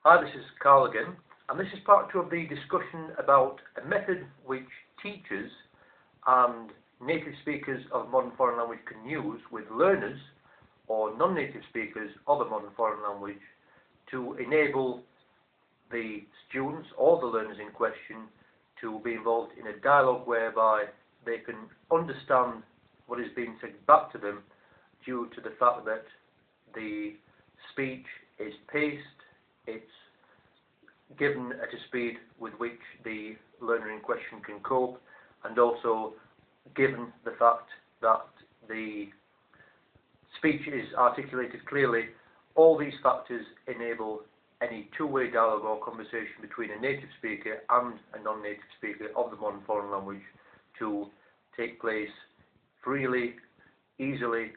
Hi, this is Carl again, and this is part 2 of the discussion about a method which teachers and native speakers of modern foreign language can use with learners or non-native speakers of a modern foreign language to enable the students or the learners in question to be involved in a dialogue whereby they can understand what is being said back to them due to the fact that the speech is paced, it's given at a speed with which the learner in question can cope, and also given the fact that the speech is articulated clearly. All these factors enable any two-way dialogue or conversation between a native speaker and a non-native speaker of the modern foreign language to take place freely, easily,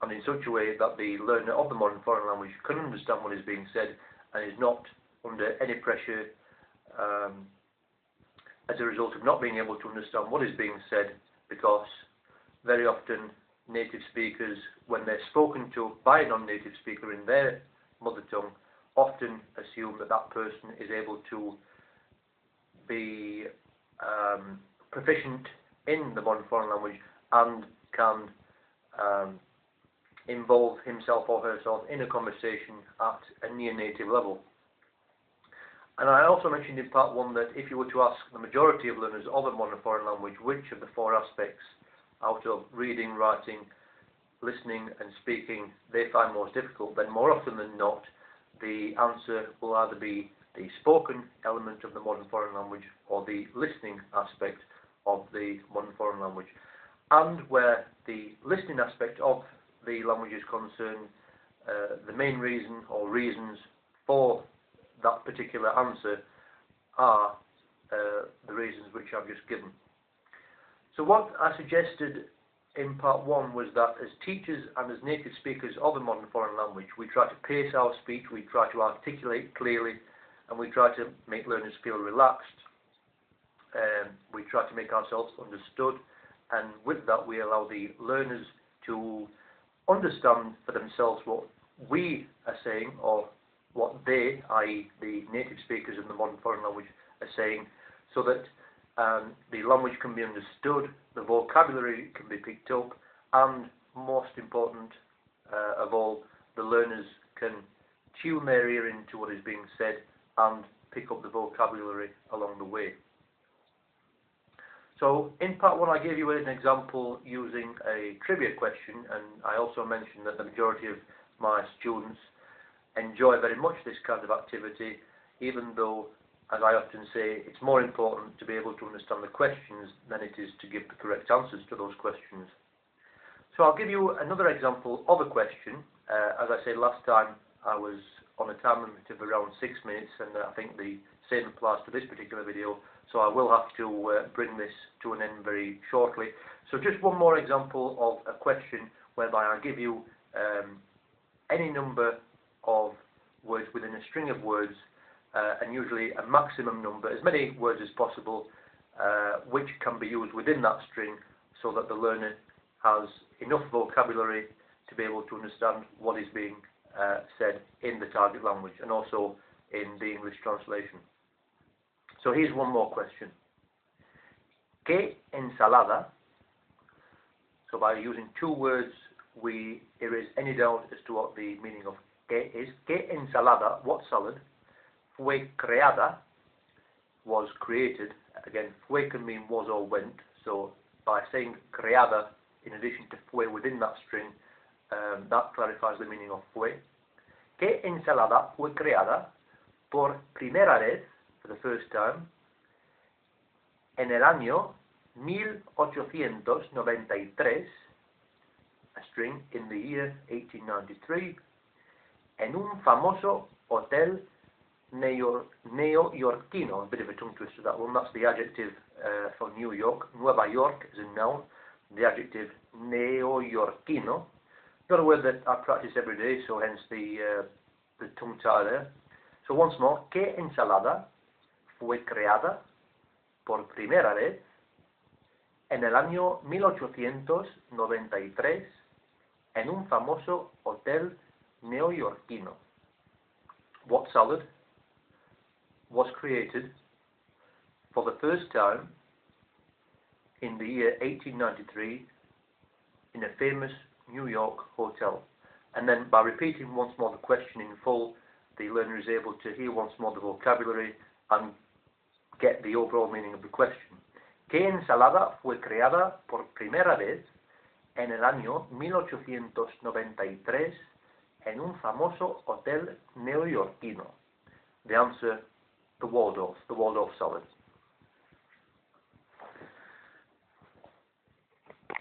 and in such a way that the learner of the modern foreign language can understand what is being said and is not under any pressure as a result of not being able to understand what is being said, because very often native speakers, when they're spoken to by a non-native speaker in their mother tongue, often assume that that person is able to be proficient in the modern foreign language and can involve himself or herself in a conversation at a near native level. And I also mentioned in part 1 that if you were to ask the majority of learners of a modern foreign language which of the 4 aspects out of reading, writing, listening and speaking they find most difficult, then more often than not the answer will either be the spoken element of the modern foreign language or the listening aspect of the modern foreign language. And where the listening aspect of the language is concerned, the main reason or reasons for that particular answer are the reasons which I've just given. So what I suggested in part 1 was that as teachers and as native speakers of a modern foreign language, we try to pace our speech, we try to articulate clearly, and we try to make learners feel relaxed. We try to make ourselves understood, and with that we allow the learners to understand for themselves what we are saying, or what they, i.e. the native speakers of the modern foreign language, are saying, so that the language can be understood, the vocabulary can be picked up, and most important of all, the learners can tune their ear into what is being said and pick up the vocabulary along the way. So in part 1 I gave you an example using a trivia question, and I also mentioned that the majority of my students enjoy very much this kind of activity, even though, as I often say, it's more important to be able to understand the questions than it is to give the correct answers to those questions. So I'll give you another example of a question. As I said last time, I was on a time limit of around 6 minutes, and I think the same applies to this particular video, so I will have to bring this to an end very shortly. So just one more example of a question whereby I give you any number of words within a string of words, and usually a maximum number, as many words as possible, which can be used within that string so that the learner has enough vocabulary to be able to understand what is being said in the target language and also in the English translation. So here's one more question. ¿Qué ensalada? So by using 2 words we erase any doubt as to what the meaning of ¿qué is. ¿Qué ensalada? What salad? Fue creada, was created. Again, fue can mean was or went, so by saying creada in addition to fue within that string, that clarifies the meaning of fue. ¿Qué ensalada fue creada por primera vez, for the first time, en el año 1893, a string in the year 1893, en un famoso hotel neoyorquino? A bit of a tongue twister that one. That's the adjective for New York. Nueva York is a noun. The adjective neoyorquino. Not a word that I practice every day, so hence the tongue tie there. So once more, ¿qué ensalada fue creada por primera vez en el año 1893 en un famoso hotel neoyorquino? What salad was created for the first time in the year 1893 in a famous New York hotel. And then by repeating once more the question in full, the learner is able to hear once more the vocabulary and get the overall meaning of the question. ¿Qué ensalada fue creada por primera vez en el año 1893 en un famoso hotel neoyorquino? The answer, the Waldorf salad.